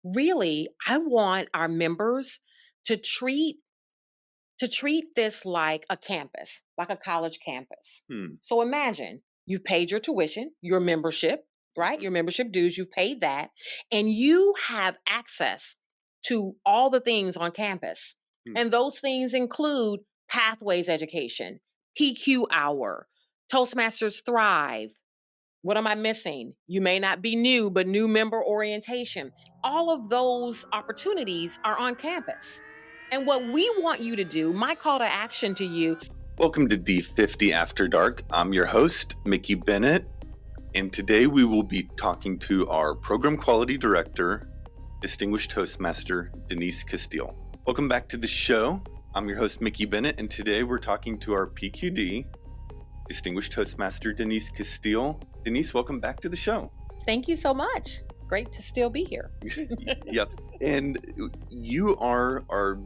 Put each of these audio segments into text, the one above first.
really, I want our members to treat this like a campus, like a college campus. Hmm. So imagine you've paid your tuition, your membership, right? Mhm. Your membership dues, you've paid that, and you have access to all the things on campus. Hmm. And those things include pathways education, PQ hour, Toastmasters Thrive. What am I missing? You may not be new, but new member orientation. All of those opportunities are on campus. And what we want you to do, my call to action to you, Welcome to D50 After Dark. I'm your host, Mickey Bennett, and today we will be talking to our Program Quality Director, Distinguished Toastmaster, Denise Castille. Welcome back to the show. I'm your host, Mickey Bennett, and today we're talking to our PQD, Distinguished Toastmaster, Denise Castille. Denise, welcome back to the show. thank you so much. Great to still be here. Yep. And you are our,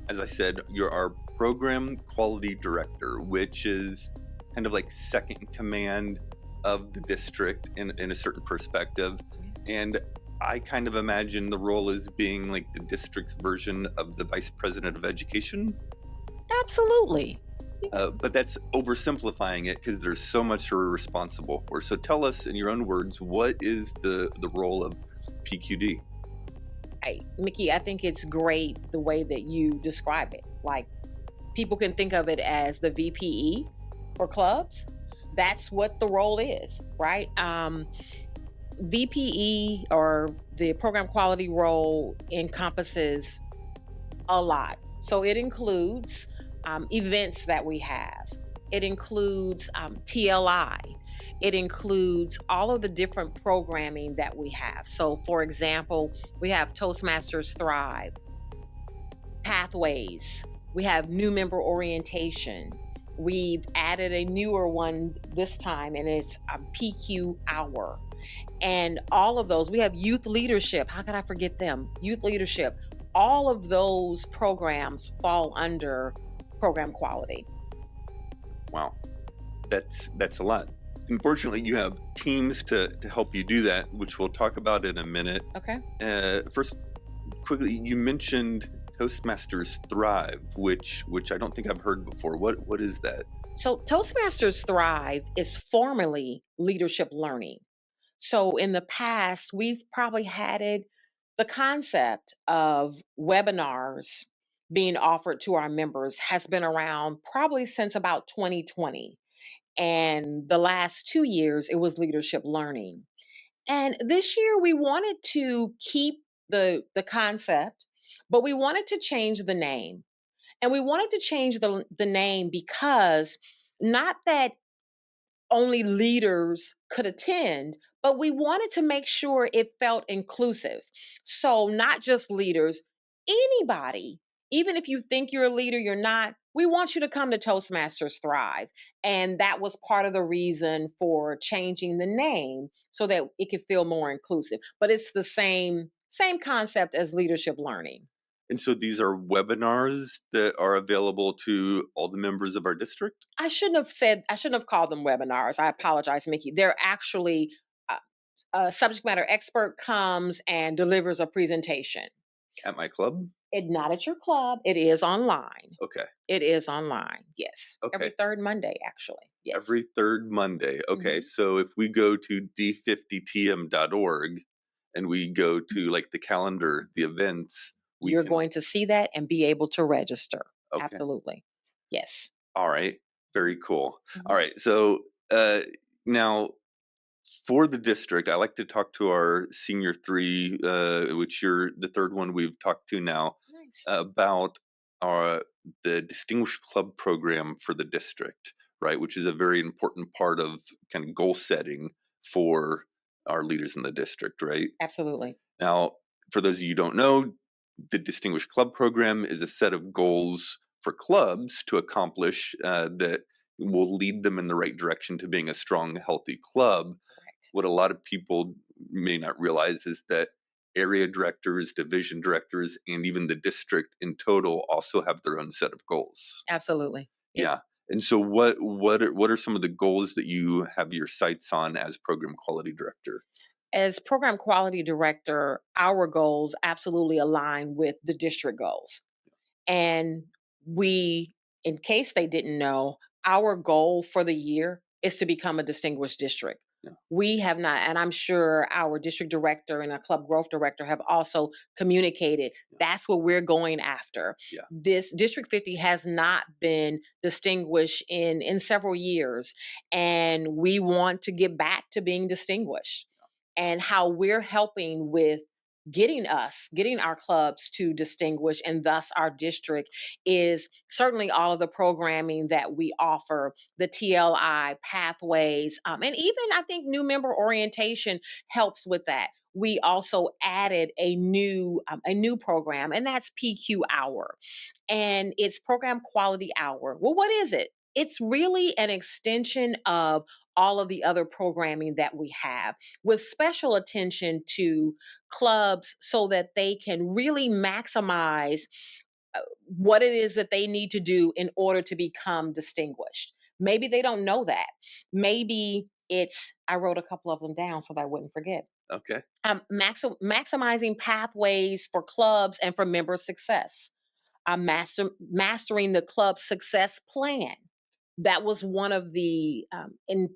as I said, you're our Program Quality Director, which is kind of like second in command of the district in a certain perspective. And I kind of imagine the role as being like the district's version of the Vice President of Education. Absolutely. But that's oversimplifying it because there's so much you're responsible for. So tell us in your own words, what is the role of PQD? Mickey, I think it's great the way that you describe it. Like people can think of it as the VPE for clubs. That's what the role is, right? VPE or the program quality role encompasses a lot. So it includes events that we have, it includes TLI, it includes all of the different programming that we have. So, for example, we have Toastmasters Thrive, Pathways, we have new member orientation. We've added a newer one this time, and it's a PQ hour. And all of those, we have youth leadership. How could I forget them? Youth leadership. All of those programs fall under program quality. Wow, that's a lot. Unfortunately, you have teams to help you do that, which we'll talk about in a minute. Okay. First, quickly, you mentioned Toastmasters Thrive, which I don't think I've heard before. What is that? So, Toastmasters Thrive is formerly leadership learning. So, in the past, we've probably had the concept of webinars being offered to our members has been around probably since about 2020. And the last 2 years, it was leadership learning. And this year, we wanted to keep the concept, but we wanted to change the name. And we wanted to change the name because not that only leaders could attend, but we wanted to make sure it felt inclusive. So, not just leaders, anybody, even if you think you're a leader, you're not, we want you to come to Toastmasters Thrive. And that was part of the reason for changing the name so that it could feel more inclusive. But it's the same concept as leadership learning. And so these are webinars that are available to all the members of our district I shouldn't have called them webinars. I apologize, Mickey. They're actually a subject matter expert comes and delivers a presentation. at my club. Not at your club. It is online. Okay. It is online. Yes. Every Okay. third Monday, actually. Yes. Every third Monday. Okay. Mhm. So if we go to d50tm.org and we go to like the calendar, the events, we You're can. going to see that and be able to register. Okay. Absolutely. Yes. All right. Very cool. All Mhm. right. So now for the district, I like to talk to our senior three, which you're the third one we've talked to now, Nice. about the Distinguished Club program for the district, right? Which is a very important part of kind of goal setting for our leaders in the district, right? Absolutely. Now, for those of you who don't know, the Distinguished Club program is a set of goals for clubs to accomplish that will lead them in the right direction to being a strong, healthy club. Correct. What a lot of people may not realize is that area directors, division directors, and even the district in total also have their own set of goals. Absolutely. Yeah. Yeah. And so what are some of the goals that you have your sights on as program quality director? as program quality director, our goals absolutely align with the district goals. And we, in case they didn't know, our goal for the year is to become a distinguished district. Yeah. We have not, and I'm sure our district director and our club growth director have also communicated that's what we're going after. Yeah. This District 50 has not been distinguished in several years, and we want to get back to being distinguished. And how we're helping with getting our clubs to distinguish and thus our district is certainly all of the programming that we offer, the TLI pathways, and even I think new member orientation helps with that. We also added a new program, and that's PQ Hour, and it's Program Quality Hour. Well, what is it? It's really an extension of all of the other programming that we have, with special attention to clubs so that they can really maximize what it is that they need to do in order to become distinguished. Maybe they don't know that. Maybe I wrote a couple of them down so that I wouldn't forget. Okay. Maximizing pathways for clubs and for member success. Mastering the club success plan. That was one of the in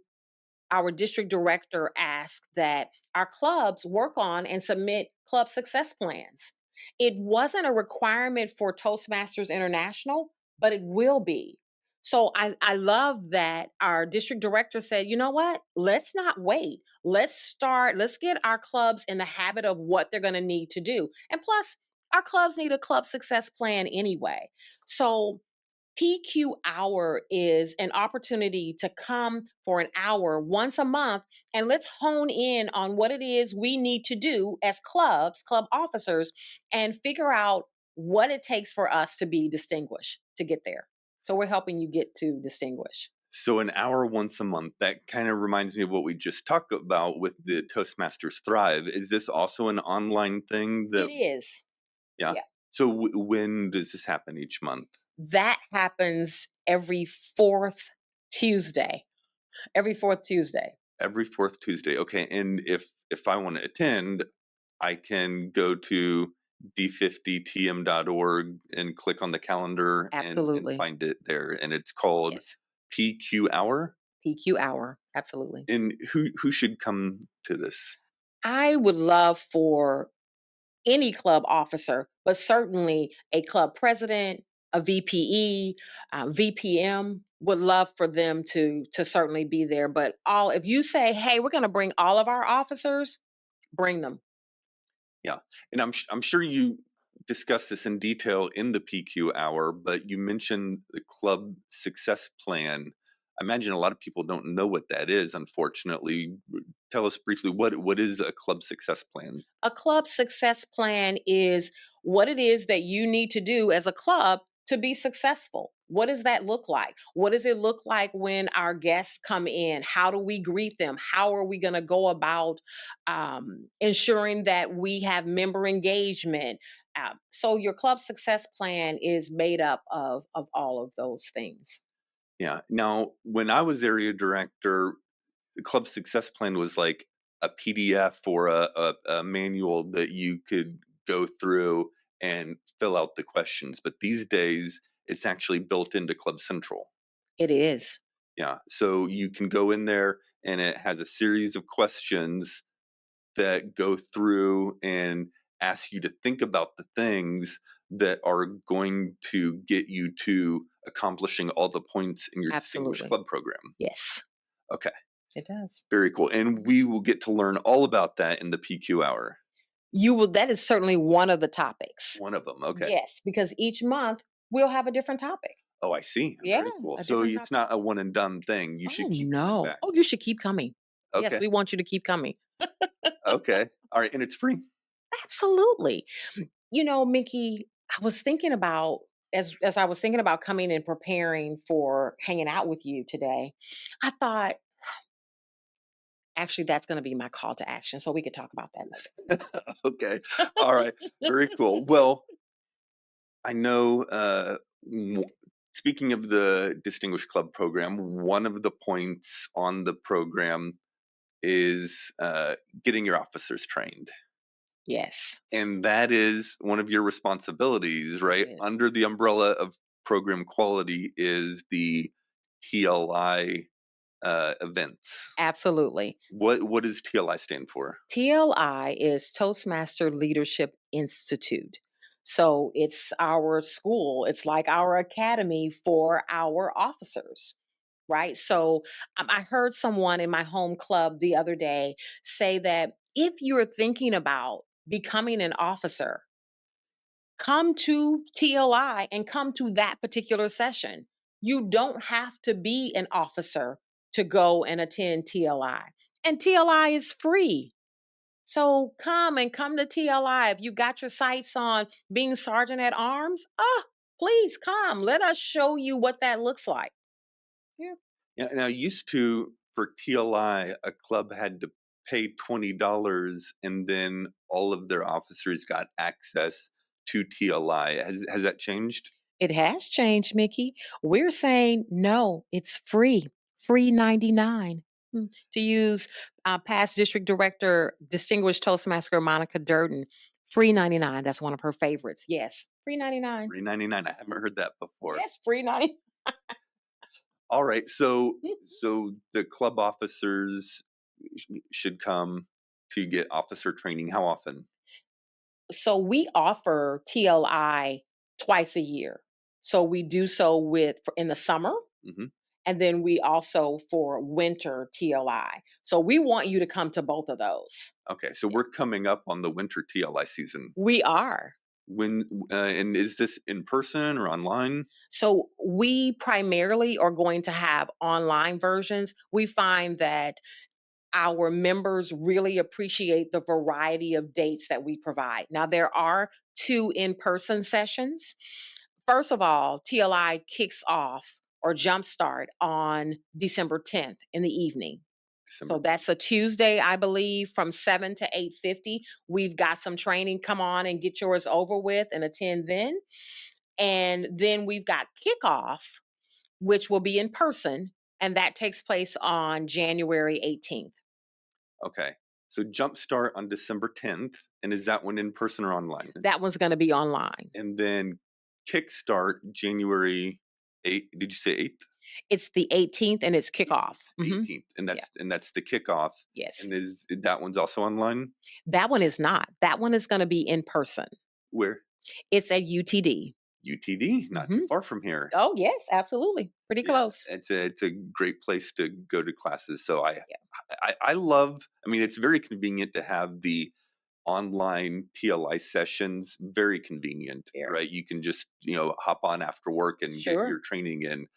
our district director asked that our clubs work on and submit club success plans. It wasn't a requirement for Toastmasters International, but it will be. So I love that our district director said, you know what? Let's not wait. Let's get our clubs in the habit of what they're going to need to do. And plus, our clubs need a club success plan anyway. So PQ Hour is an opportunity to come for an hour once a month, and let's hone in on what it is we need to do as club officers, and figure out what it takes for us to be distinguished to get there. So we're helping you get to distinguish. So an hour once a month, that kind of reminds me of what we just talked about with the Toastmasters Thrive. Is this also an online thing? It is. Yeah. Yeah. So when does this happen each month? That happens every fourth Tuesday. Every fourth Tuesday. Every fourth Tuesday. Okay. And if I want to attend, I can go to d50tm.org and click on the calendar and Absolutely. find it there. And it's called Yes. PQ Hour. PQ Hour. Absolutely. And who should come to this? I would love for any club officer, but certainly a club president, a VPE, VPM, would love for them to certainly be there. But if you say, hey, we're going to bring all of our officers, bring them. Yeah. And I'm sure you discussed this in detail in the PQ Hour, but you mentioned the club success plan. I imagine a lot of people don't know what that is, unfortunately. Tell us briefly, what is a club success plan? A club success plan is what it is that you need to do as a club to be successful. What does that look like? What does it look like when our guests come in? How do we greet them? How are we going to go about ensuring that we have member engagement? So your club success plan is made up of all of those things. Yeah. Now, when I was area director, the club success plan was like a PDF or a manual that you could go through and fill out the questions. But these days, it's actually built into Club Central. It is. Yeah. So you can go in there and it has a series of questions that go through and ask you to think about the things that are going to get you to accomplishing all the points in your Distinguished Absolutely. Club program. Yes, Okay. it does. Very cool. And we will get to learn all about that in the PQ Hour. You will. That is certainly one of the topics. One of them. Okay. Yes, because each month we'll have a different topic. Oh, I see. Yeah, Very cool. a So different it's topic. not a one and done thing. You should keep coming back. Oh, you should keep coming. Yes, Okay. we want you to keep coming. Okay. All right. And it's free. Absolutely. You know, Mickey, I was thinking about as I was thinking about coming and preparing for hanging out with you today, I thought actually that's going to be my call to action, so we could talk about that later. Okay. All right. Very cool. Well, I know, speaking of the Distinguished Club program, one of the points on the program is getting your officers trained. Yes, And that is one of your responsibilities, it right? is. Under the umbrella of program quality is the TLI events. Absolutely. What does TLI stand for? TLI is Toastmaster Leadership Institute. So it's our school, it's like our academy for our officers, right? So I heard someone in my home club the other day say that if you're thinking about becoming an officer, come to TLI and come to that particular session. You don't have to be an officer to go and attend TLI. And TLI is free. So come to TLI. If you got your sights on being sergeant at arms, please come. Let us show you what that looks like. Yeah. Yeah, now used to for TLI, a club had to pay $20, and then all of their officers got access to TLI. Has that changed? It has changed, Mickey. We're saying no, it's free. Free 99. To use past district director, distinguished Toastmaster Monica Durden, free 99. That's one of her favorites. Yes, free 99. $3.99. I haven't heard that before. Yes, free 99. All right, so the club officers should come to get officer training. How often? So we offer TLI twice a year. So we do so in the summer, Hmm. and then we also for winter TLI. So we want you to come to both of those. Okay, so we're coming up on the winter TLI season. We are. When and is this in person or online? So we primarily are going to have online versions. We find that our members really appreciate the variety of dates that we provide. Now, there are two in person sessions. First of all, TLI kicks off or jumpstart on December 10th in the evening. So December. that's a Tuesday, I believe, from 7 to 8:50. We've got some training. Come on and get yours over with and attend then. And then we've got kickoff, which will be in person, and that takes place on January 18th. Okay. So jumpstart on December 10th, and is that one in person or online? That one's gonna be online. And then kickstart January 8th. Did you say 8th? It's the 18th and it's kickoff. 18th. And Yeah. that's the kickoff. Yes. And is that one's also online? That one is not. That one is gonna be in person. Where? It's at UTD. UTD, not too Mhm. far from here. Oh, yes, absolutely. Pretty Yeah, close. it's a great place to go to classes. So Yeah. I love. I mean, it's very convenient to have the online TLI sessions. Very convenient, Very. right? You can just hop on after work and get Sure. your training in.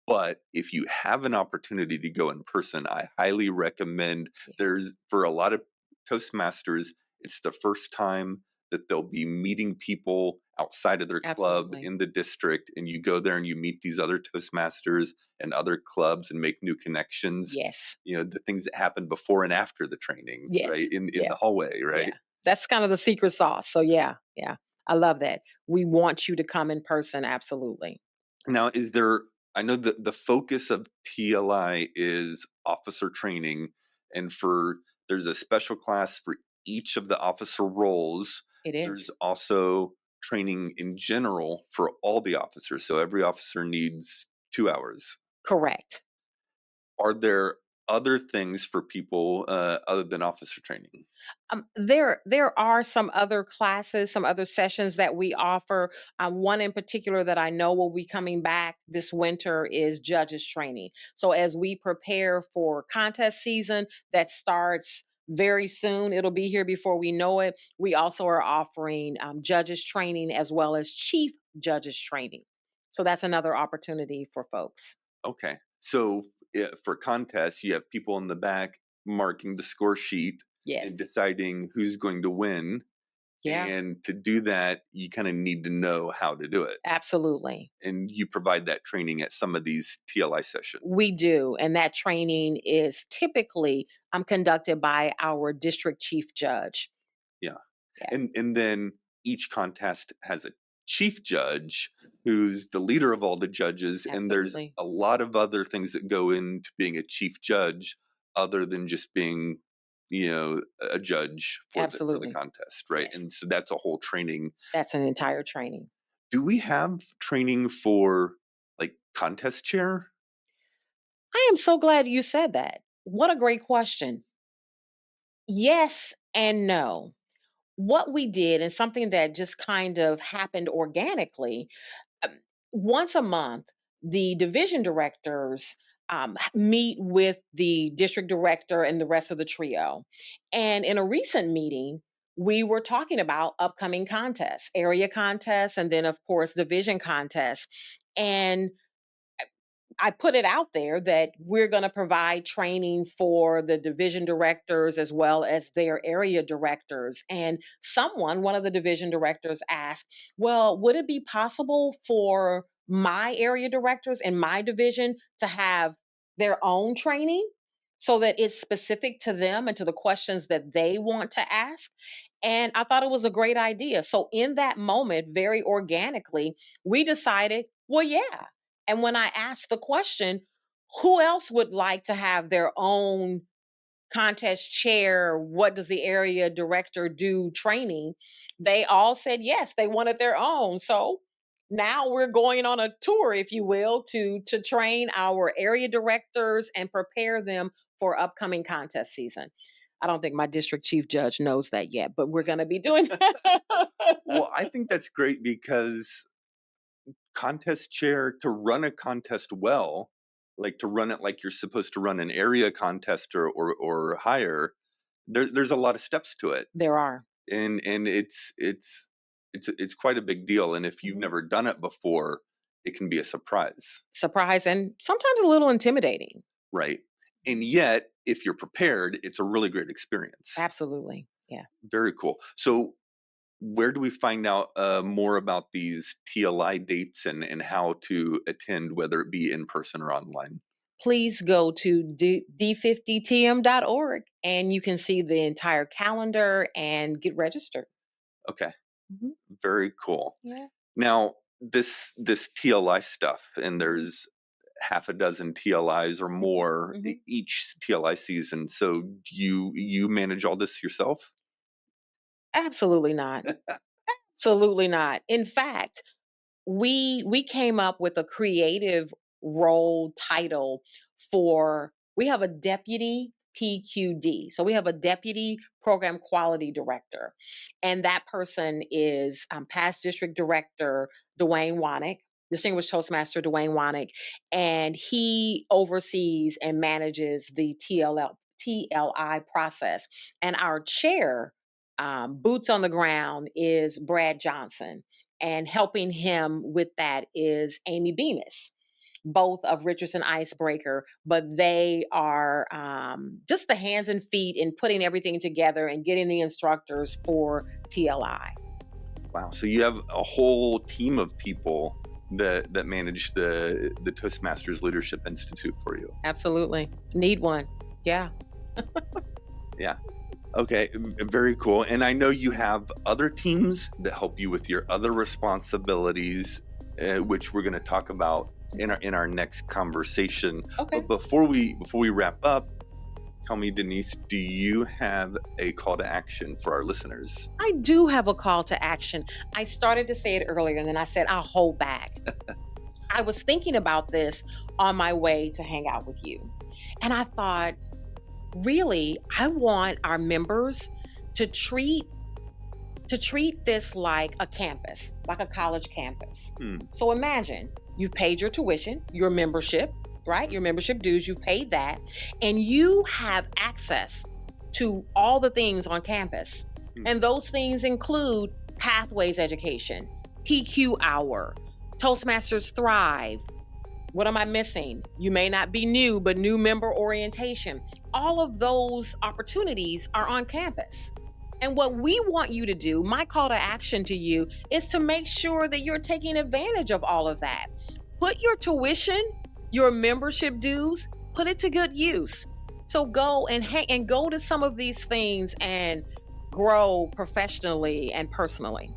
But if you have an opportunity to go in person, I highly recommend. Yeah. There's for a lot of Toastmasters, it's the first time that they'll be meeting people outside of their club Absolutely. in the district, and you go there and you meet these other Toastmasters and other clubs and make new connections. Yes. The things that happen before and after the training, Yes. right? In Yeah. the hallway, Yeah. right? That's kind of the secret sauce. So yeah, yeah. I love that. We want you to come in person, absolutely. Now, is there? I know that the focus of TLI is officer training, and there's a special class for each of the officer roles. It There's is. also training in general for all the officers. So every officer needs 2 hours. Correct. Are there other things for people other than officer training? There are some other classes, some other sessions that we offer. One in particular that I know will be coming back this winter is judges training. So as we prepare for contest season that starts very soon, it'll be here before we know it. We also are offering judges training as well as chief judges training. So that's another opportunity for folks. Okay. So for contests, you have people in the back marking the score sheet Yes. and deciding who's going to win. Yeah. And to do that, you kind of need to know how to do it. Absolutely. And you provide that training at some of these TLI sessions. We do, and that training is typically conducted by our district chief judge. Yeah. Yeah, And then each contest has a chief judge who's the leader of all the judges. And there's absolutely. a lot of other things that go into being a chief judge other than just being, a judge for the Absolutely. contest, right? Yes. And so that's a whole training. That's an entire training. Do we have training for like contest chair? I am so glad you said that. What a great question. Yes and no. What we did, and something that just kind of happened organically, um, once a month, the division directors meet with the district director and the rest of the trio. And in a recent meeting, we were talking about upcoming contests, area contests, and then, of course, division contests. And I put it out there that we're going to provide training for the division directors as well as their area directors. And one of the division directors asked, well, would it be possible for my area directors in my division to have their own training so that it's specific to them and to the questions that they want to ask? And I thought it was a great idea. So, in that moment, very organically, we decided, well, yeah. And when I asked the question, who else would like to have their own contest chair? What does the area director do training? They all said yes, they wanted their own. So now we're going on a tour, if you will, to train our area directors and prepare them for upcoming contest season. I don't think my district chief judge knows that yet, but we're going to be doing that. Well, I think that's great because contest chair, to run a contest well, like to run it like you're supposed to run an area contest or higher, there's a lot of steps to it. There are. And it's quite a big deal. And if you've Mhm. never done it before, it can be a surprise. Surprise and sometimes a little intimidating. Right. And yet, if you're prepared, it's a really great experience. Absolutely. Yeah. Very cool. So where do we find out more about these TLI dates and how to attend, whether it be in person or online? Please go to d50tm.org and you can see the entire calendar and get registered. Okay, Mhm. very cool. Yeah. Now, this TLI stuff, and Mhm. there's half a dozen TLIs or more Mhm. each TLI season. So do you manage all this yourself? Absolutely not. Absolutely not. In fact, we came up with a creative role title for we have a deputy PQD. So we have a deputy program quality director. And that person is past district director Dwayne Wanick, distinguished Toastmaster Dwayne Wanick, and he oversees and manages the TLI process. And our chair, boots on the ground, is Brad Johnson, and helping him with that is Amy Bemis, both of Richardson Icebreaker, but they are just the hands and feet in putting everything together and getting the instructors for TLI. Wow. So you have a whole team of people that manage the Toastmasters Leadership Institute for you. Absolutely. Need one. Yeah. Yeah. Okay, very cool. And I know you have other teams that help you with your other responsibilities, which we're going to talk about in our next conversation. Okay. But before we wrap up, tell me, Denise, do you have a call to action for our listeners? I do have a call to action. I started to say it earlier and then I said I'll hold back. I was thinking about this on my way to hang out with you. And I thought, really, I want our members to treat this like a campus, like a college campus. So imagine you've paid your tuition, your membership, right? Your membership dues, you've paid that, and you have access to all the things on campus. And those things include Pathways Education, PQ Hour, Toastmasters Thrive. What am I missing? You may not be new, but new member orientation. All of those opportunities are on campus. And what we want you to do, my call to action to you, is to make sure that you're taking advantage of all of that. Put your tuition, your membership dues, put it to good use. So go and go to some of these things and grow professionally and personally.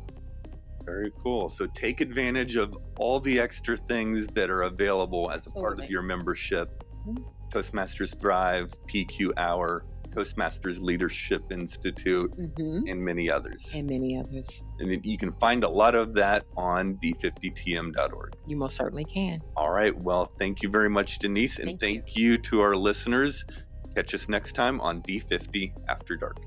Very cool. So take advantage of all the extra things that are available as a part of Absolutely. your membership. Toastmasters Thrive, PQ Hour, Toastmasters Leadership Institute, and many others. And many others. And you can find a lot of that on d50tm.org. You most certainly can. All right. Well, thank you very much, Denise. And thank you to our listeners. Catch us next time on D50 After Dark.